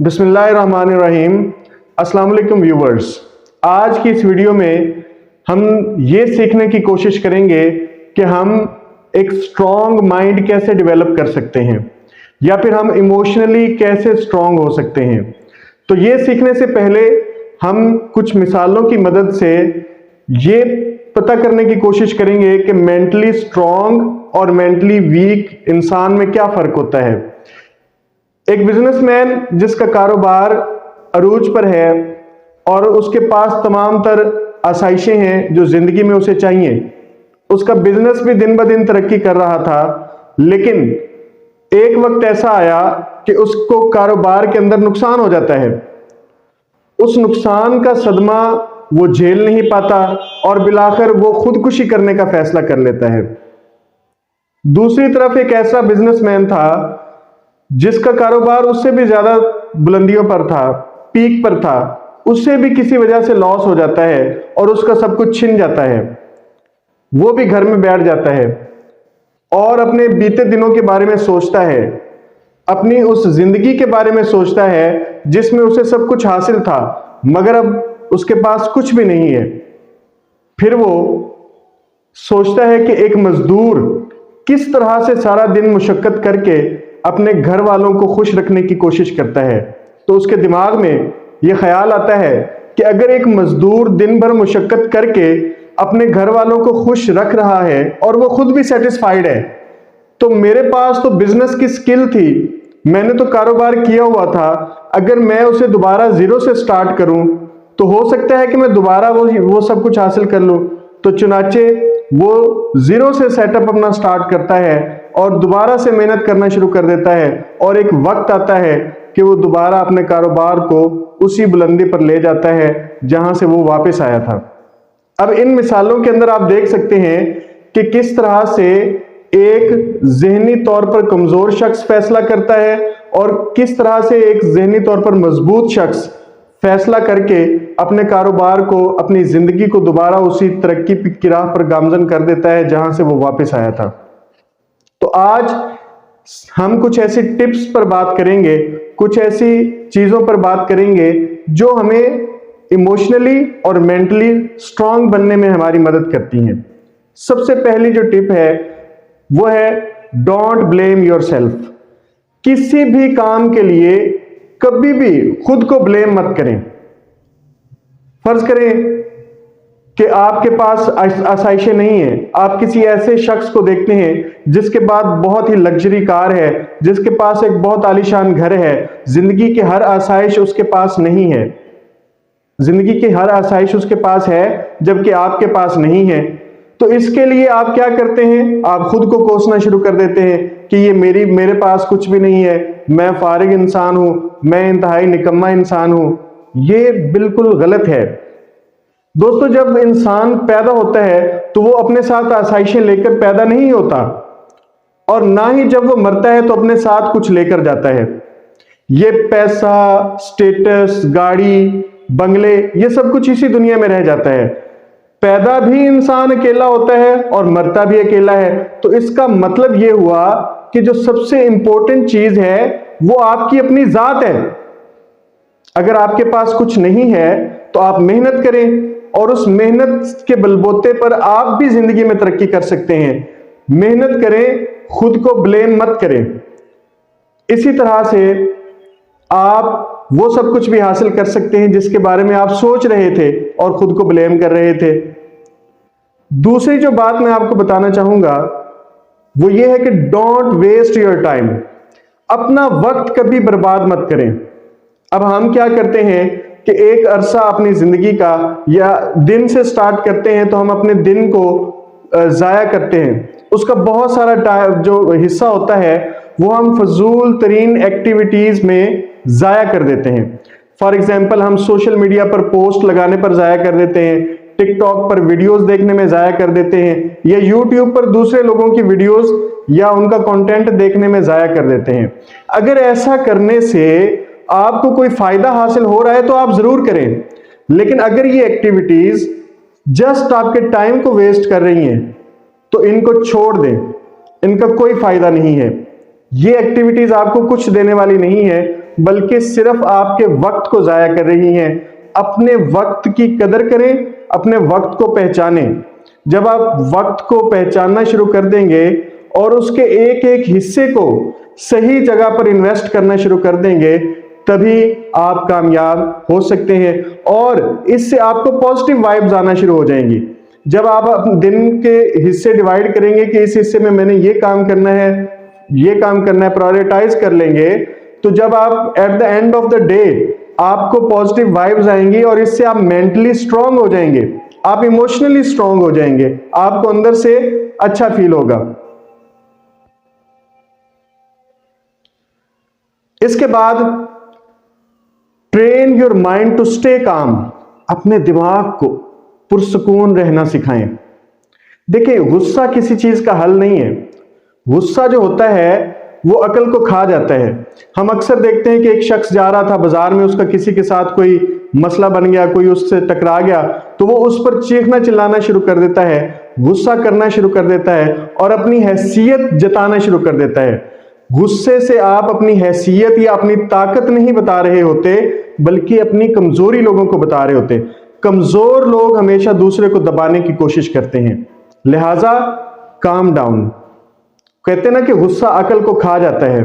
बिस्मिल्लाहिर्रहमानिर्रहीम। अस्सलाम वालेकुम व्यूवर्स। आज की इस वीडियो में हम ये सीखने की कोशिश करेंगे कि हम एक स्ट्रॉन्ग माइंड कैसे डेवलप कर सकते हैं या फिर हम इमोशनली कैसे स्ट्रॉन्ग हो सकते हैं। तो ये सीखने से पहले हम कुछ मिसालों की मदद से ये पता करने की कोशिश करेंगे कि मेंटली स्ट्रॉन्ग और मेंटली वीक इंसान में क्या फर्क होता है। एक बिजनेसमैन जिसका कारोबार अरूज पर है और उसके पास तमाम तर आसाइशें हैं जो जिंदगी में उसे चाहिए, उसका बिजनेस भी दिन ब दिन तरक्की कर रहा था, लेकिन एक वक्त ऐसा आया कि उसको कारोबार के अंदर नुकसान हो जाता है। उस नुकसान का सदमा वो झेल नहीं पाता और बिलाखिर वो खुदकुशी करने का फैसला कर लेता है। दूसरी तरफ एक ऐसा बिजनेसमैन था जिसका कारोबार उससे भी ज्यादा बुलंदियों पर था, पीक पर था, उससे भी किसी वजह से लॉस हो जाता है और उसका सब कुछ छिन जाता है। वो भी घर में बैठ जाता है और अपने बीते दिनों के बारे में सोचता है, अपनी उस जिंदगी के बारे में सोचता है जिसमें उसे सब कुछ हासिल था मगर अब उसके पास कुछ भी नहीं है। फिर वो सोचता है कि एक मजदूर किस तरह से सारा दिन मुशक्कत करके अपने घर वालों को खुश रखने की कोशिश करता है। तो उसके दिमाग में यह ख्याल आता है कि अगर एक मजदूर दिन भर मुशक्कत करके अपने घर वालों को खुश रख रहा है और वो खुद भी सेटिस्फाइड है, तो मेरे पास तो बिजनेस की स्किल थी, मैंने तो कारोबार किया हुआ था, अगर मैं उसे दोबारा जीरो से स्टार्ट करूं तो हो सकता है कि मैं दोबारा वो सब कुछ हासिल कर लूं। तो चुनाचे वो जीरो से सेटअप अपना स्टार्ट करता है और दोबारा से मेहनत करना शुरू कर देता है और एक वक्त आता है कि वो दोबारा अपने कारोबार को उसी बुलंदी पर ले जाता है जहां से वो वापस आया था। अब इन मिसालों के अंदर आप देख सकते हैं कि किस तरह से एक ज़हनी तौर पर कमजोर शख्स फैसला करता है और किस तरह से एक ज़हनी तौर पर मजबूत शख्स फैसला करके अपने कारोबार को, अपनी जिंदगी को दोबारा उसी तरक्की की राह पर गामजन कर देता है जहां से वो वापस आया था। तो आज हम कुछ ऐसी टिप्स पर बात करेंगे, कुछ ऐसी चीजों पर बात करेंगे जो हमें इमोशनली और मेंटली स्ट्रांग बनने में हमारी मदद करती हैं। सबसे पहली जो टिप है वो है डोंट ब्लेम योरसेल्फ। किसी भी काम के लिए कभी भी खुद को ब्लेम मत करें। फर्ज करें कि आपके पास आसाइशें नहीं है, आप किसी ऐसे शख्स को देखते हैं जिसके पास बहुत ही लग्जरी कार है, जिसके पास एक बहुत आलीशान घर है, जिंदगी की हर आसाइश उसके पास नहीं है, जिंदगी की हर आसाइश उसके पास है जबकि आपके पास नहीं है। तो इसके लिए आप क्या करते हैं, आप खुद को कोसना शुरू कर देते हैं कि ये मेरे पास कुछ भी नहीं है, मैं फारिग इंसान हूं, मैं इंतहाई निकम्मा इंसान हूं। ये बिल्कुल गलत है। दोस्तों, जब इंसान पैदा होता है तो वो अपने साथ आसाइशें लेकर पैदा नहीं होता और ना ही जब वो मरता है तो अपने साथ कुछ लेकर जाता है। ये पैसा, स्टेटस, गाड़ी, बंगले, ये सब कुछ इसी दुनिया में रह जाता है। पैदा भी इंसान अकेला होता है और मरता भी अकेला है। तो इसका मतलब ये हुआ कि जो सबसे इंपॉर्टेंट चीज है वो आपकी अपनी जात है। अगर आपके पास कुछ नहीं है तो आप मेहनत करें और उस मेहनत के बलबूते पर आप भी जिंदगी में तरक्की कर सकते हैं। मेहनत करें, खुद को ब्लेम मत करें। इसी तरह से आप वो सब कुछ भी हासिल कर सकते हैं जिसके बारे में आप सोच रहे थे और खुद को ब्लेम कर रहे थे। दूसरी जो बात मैं आपको बताना चाहूंगा वो ये है कि डोंट वेस्ट योर टाइम। अपना वक्त कभी बर्बाद मत करें। अब हम क्या करते हैं कि एक अरसा अपनी जिंदगी का या दिन से स्टार्ट करते हैं तो हम अपने दिन को जाया करते हैं, उसका बहुत सारा टाइम जो हिस्सा होता है वो हम फजूल तरीन एक्टिविटीज में जाया कर देते हैं। फॉर एग्जाम्पल, हम सोशल मीडिया पर पोस्ट लगाने पर जाया कर देते हैं, टिकटॉक पर वीडियोस देखने में जाया कर देते हैं, या यूट्यूब पर दूसरे लोगों की वीडियोस या उनका कंटेंट देखने में जाया कर देते हैं। अगर ऐसा करने से आपको कोई फायदा हासिल हो रहा है तो आप जरूर करें, लेकिन अगर ये एक्टिविटीज जस्ट आपके टाइम को वेस्ट कर रही हैं तो इनको छोड़ दें, इनका कोई फायदा नहीं है। ये एक्टिविटीज आपको कुछ देने वाली नहीं है, बल्कि सिर्फ आपके वक्त को जाया कर रही हैं। अपने वक्त की कदर करें, अपने वक्त को पहचानें। जब आप वक्त को पहचानना शुरू कर देंगे और उसके एक एक हिस्से को सही जगह पर इन्वेस्ट करना शुरू कर देंगे, तभी आप कामयाब हो सकते हैं और इससे आपको पॉजिटिव वाइब्स आना शुरू हो जाएंगी। जब आप दिन के हिस्से डिवाइड करेंगे कि इस हिस्से में मैंने ये काम करना है, ये काम करना है, प्रायोरिटाइज कर लेंगे, तो जब आप at the end of the day आपको पॉजिटिव वाइब्स आएंगी और इससे आप मेंटली स्ट्रांग हो जाएंगे, आप इमोशनली स्ट्रांग हो जाएंगे, आपको अंदर से अच्छा फील होगा। इसके बाद train your mind to stay calm. अपने दिमाग को पुरसुकून रहना सिखाएं। देखिए, गुस्सा किसी चीज का हल नहीं है। गुस्सा जो होता है वो अकल को खा जाता है। हम अक्सर देखते हैं कि एक शख्स जा रहा था बाजार में, उसका किसी के साथ कोई मसला बन गया, कोई उससे टकरा गया, तो वो उस पर चीखना चिल्लाना शुरू कर देता है, गुस्सा करना शुरू कर देता है और अपनी हैसियत जताना शुरू कर देता है। गुस्से से आप अपनी हैसियत या अपनी ताकत नहीं बता रहे होते, बल्कि अपनी कमजोरी लोगों को बता रहे होते। कमजोर लोग हमेशा दूसरे को दबाने की कोशिश करते हैं। लिहाजा काम डाउन। कहते हैं ना कि गुस्सा अकल को खा जाता है।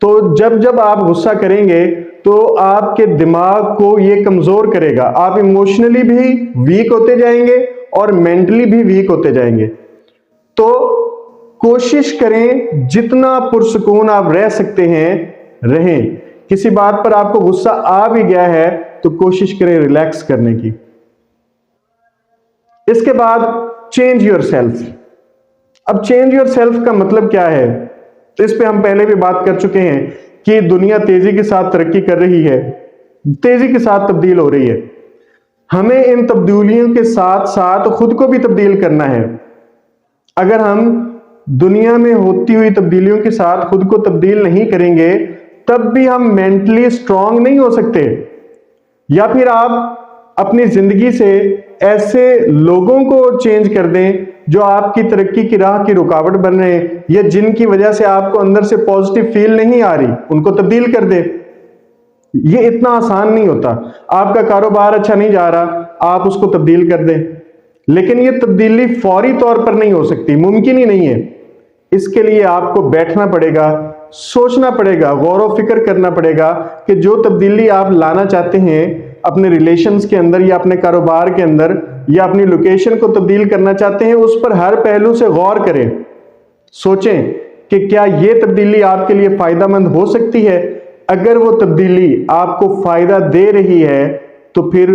तो जब जब आप गुस्सा करेंगे तो आपके दिमाग को ये कमजोर करेगा। आप इमोशनली भी वीक होते जाएंगे और मेंटली भी वीक होते जाएंगे। तो कोशिश करें जितना पुरसुकून आप रह सकते हैं रहें। किसी बात पर आपको गुस्सा आ भी गया है तो कोशिश करें रिलैक्स करने की। इसके बाद चेंज योर सेल्फ। अब चेंज योर सेल्फ का मतलब क्या है, तो इस पे हम पहले भी बात कर चुके हैं कि दुनिया तेजी के साथ तरक्की कर रही है, तेजी के साथ तब्दील हो रही है। हमें इन तब्दीलियों के साथ साथ खुद को भी तब्दील करना है। अगर हम दुनिया में होती हुई तब्दीलियों के साथ खुद को तब्दील नहीं करेंगे, तब भी हम मेंटली स्ट्रांग नहीं हो सकते। या फिर आप अपनी जिंदगी से ऐसे लोगों को चेंज कर दें जो आपकी तरक्की की राह की रुकावट बन रहे हैं या जिनकी वजह से आपको अंदर से पॉजिटिव फील नहीं आ रही, उनको तब्दील कर दे। ये इतना आसान नहीं होता। आपका कारोबार अच्छा नहीं जा रहा, आप उसको तब्दील कर दें, लेकिन ये तब्दीली फौरी तौर पर नहीं हो सकती, मुमकिन ही नहीं है। इसके लिए आपको बैठना पड़ेगा, सोचना पड़ेगा, गौर व फिक्र करना पड़ेगा कि जो तब्दीली आप लाना चाहते हैं अपने रिलेशंस के अंदर या अपने कारोबार के अंदर या अपनी लोकेशन को तब्दील करना चाहते हैं, उस पर हर पहलू से गौर करें। सोचें कि क्या यह तब्दीली आपके लिए फायदेमंद हो सकती है। अगर वो तब्दीली आपको फायदा दे रही है तो फिर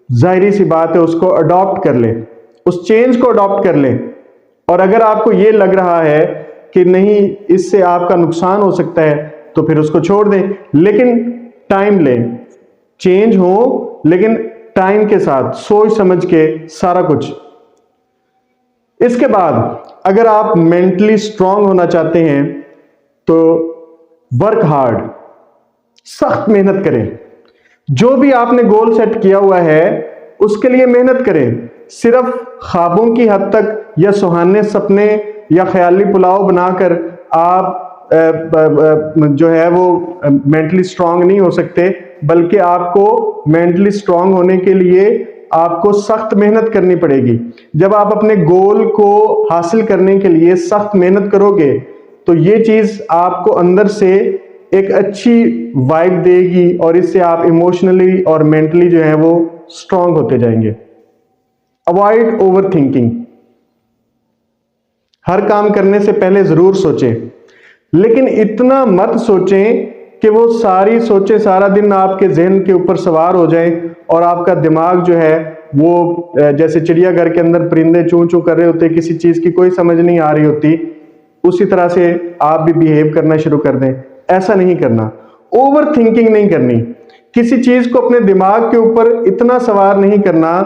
जाहिर सी बात है उसको अडॉप्ट कर लें, उस चेंज को अडॉप्ट कर लें। और अगर आपको ये लग रहा है कि नहीं, इससे आपका नुकसान हो सकता है, तो फिर उसको छोड़ दें। लेकिन टाइम लें, चेंज हो लेकिन टाइम के साथ, सोच समझ के सारा कुछ। इसके बाद अगर आप मेंटली स्ट्रांग होना चाहते हैं तो वर्क हार्ड, सख्त मेहनत करें। जो भी आपने गोल सेट किया हुआ है उसके लिए मेहनत करें। सिर्फ ख्वाबों की हद तक या सुहाने सपने या ख्याली पुलाव बनाकर आप जो है वो मेंटली स्ट्रांग नहीं हो सकते, बल्कि आपको मेंटली स्ट्रांग होने के लिए आपको सख्त मेहनत करनी पड़ेगी। जब आप अपने गोल को हासिल करने के लिए सख्त मेहनत करोगे तो ये चीज आपको अंदर से एक अच्छी वाइब देगी और इससे आप इमोशनली और मेंटली जो है वो स्ट्रांग होते जाएंगे। Avoid over thinking. हर काम करने से पहले जरूर सोचें, लेकिन इतना मत सोचें कि वो सारी सोचें सारा दिन आपके जहन के ऊपर सवार हो जाएं और आपका दिमाग जो है वो जैसे चिड़ियाघर के अंदर परिंदे चूं चूं कर रहे होते, किसी चीज की कोई समझ नहीं आ रही होती, उसी तरह से आप भी बिहेव करना शुरू कर दें। ऐसा नहीं करना, ओवर थिंकिंग नहीं करनी। किसी चीज को अपने दिमाग के ऊपर इतना सवार नहीं करना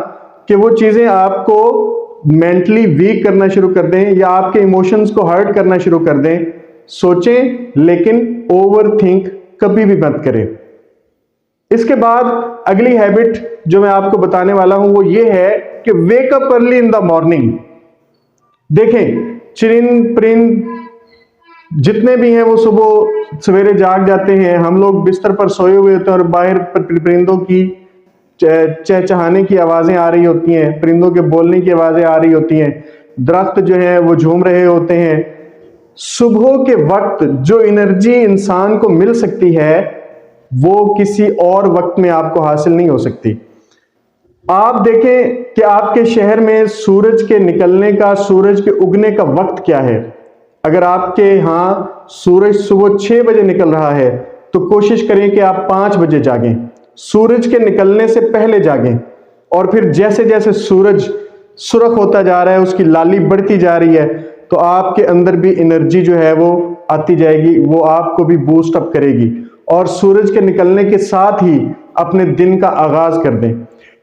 कि वो चीजें आपको मेंटली वीक करना शुरू कर दें या आपके इमोशंस को हर्ट करना शुरू कर दें। सोचें लेकिन ओवर थिंक कभी भी मत करें। इसके बाद अगली हैबिट जो मैं आपको बताने वाला हूं वो ये है कि wake up early in the morning. देखें, चिरिंद परिंद जितने भी हैं वो सुबह सवेरे जाग जाते हैं। हम लोग बिस्तर पर सोए हुए होते हैं और बाहर परिंदों की चहचहाने की आवाजें आ रही होती हैं, परिंदों के बोलने की आवाजें आ रही होती हैं, दरख्त जो है वो झूम रहे होते हैं। सुबह के वक्त जो एनर्जी इंसान को मिल सकती है वो किसी और वक्त में आपको हासिल नहीं हो सकती। आप देखें कि आपके शहर में सूरज के निकलने का, सूरज के उगने का वक्त क्या है। अगर आपके यहाँ सूरज सुबह 6 बजे निकल रहा है तो कोशिश करें कि आप 5 बजे जागें, सूरज के निकलने से पहले जागें। और फिर जैसे जैसे सूरज सुर्ख होता जा रहा है, उसकी लाली बढ़ती जा रही है, तो आपके अंदर भी एनर्जी जो है वो आती जाएगी, वो आपको भी बूस्ट अप करेगी। और सूरज के निकलने के साथ ही अपने दिन का आगाज कर दें।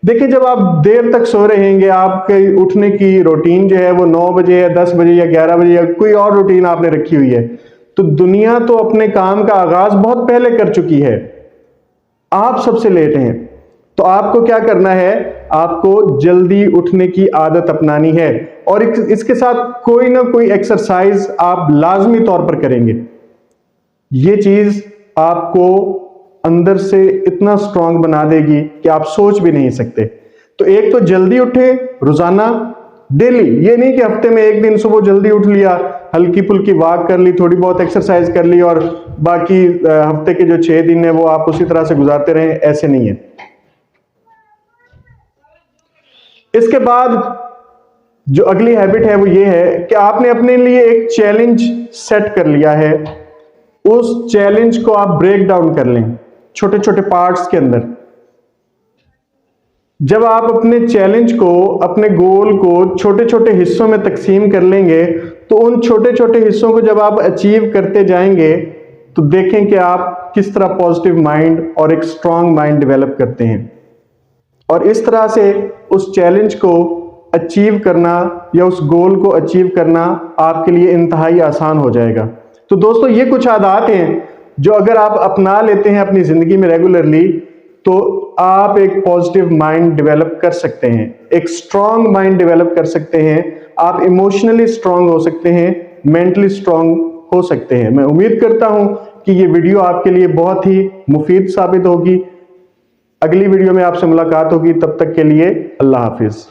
देखिए, जब आप देर तक सो रहेंगे, आपके उठने की रूटीन जो है वो 9 बजे या 10 बजे या 11 बजे या कोई और रूटीन आपने रखी हुई है, तो दुनिया तो अपने काम का आगाज बहुत पहले कर चुकी है, आप सबसे लेट हैं। तो आपको क्या करना है, आपको जल्दी उठने की आदत अपनानी है और इसके साथ कोई ना कोई एक्सरसाइज आप लाजमी तौर पर करेंगे। ये चीज आपको अंदर से इतना स्ट्रांग बना देगी कि आप सोच भी नहीं सकते। तो एक तो जल्दी उठे रोजाना, डेली, ये नहीं कि हफ्ते में एक दिन सुबह जल्दी उठ लिया, हल्की फुल्की वॉक कर ली, थोड़ी बहुत एक्सरसाइज कर ली और बाकी हफ्ते के जो 6 दिन है वो आप उसी तरह से गुजारते रहें, ऐसे नहीं है। इसके बाद जो अगली हैबिट है वो ये है कि आपने अपने लिए एक चैलेंज सेट कर लिया है, उस चैलेंज को आप ब्रेक डाउन कर लें छोटे छोटे पार्ट्स के अंदर। जब आप अपने चैलेंज को, अपने गोल को छोटे छोटे हिस्सों में तकसीम कर लेंगे तो उन छोटे छोटे हिस्सों को जब आप अचीव करते जाएंगे तो देखें कि आप किस तरह पॉजिटिव माइंड और एक स्ट्रांग माइंड डेवलप करते हैं। और इस तरह से उस चैलेंज को अचीव करना या उस गोल को अचीव करना आपके लिए इंतहाई आसान हो जाएगा। तो दोस्तों, ये कुछ आदत हैं जो अगर आप अपना लेते हैं अपनी जिंदगी में रेगुलरली तो आप एक पॉजिटिव माइंड डेवलप कर सकते हैं, एक स्ट्रांग माइंड डेवलप कर सकते हैं, आप इमोशनली स्ट्रांग हो सकते हैं, मेंटली स्ट्रांग हो सकते हैं। मैं उम्मीद करता हूं कि ये वीडियो आपके लिए बहुत ही मुफीद साबित होगी। अगली वीडियो में आपसे मुलाकात होगी, तब तक के लिए अल्लाह हाफिज।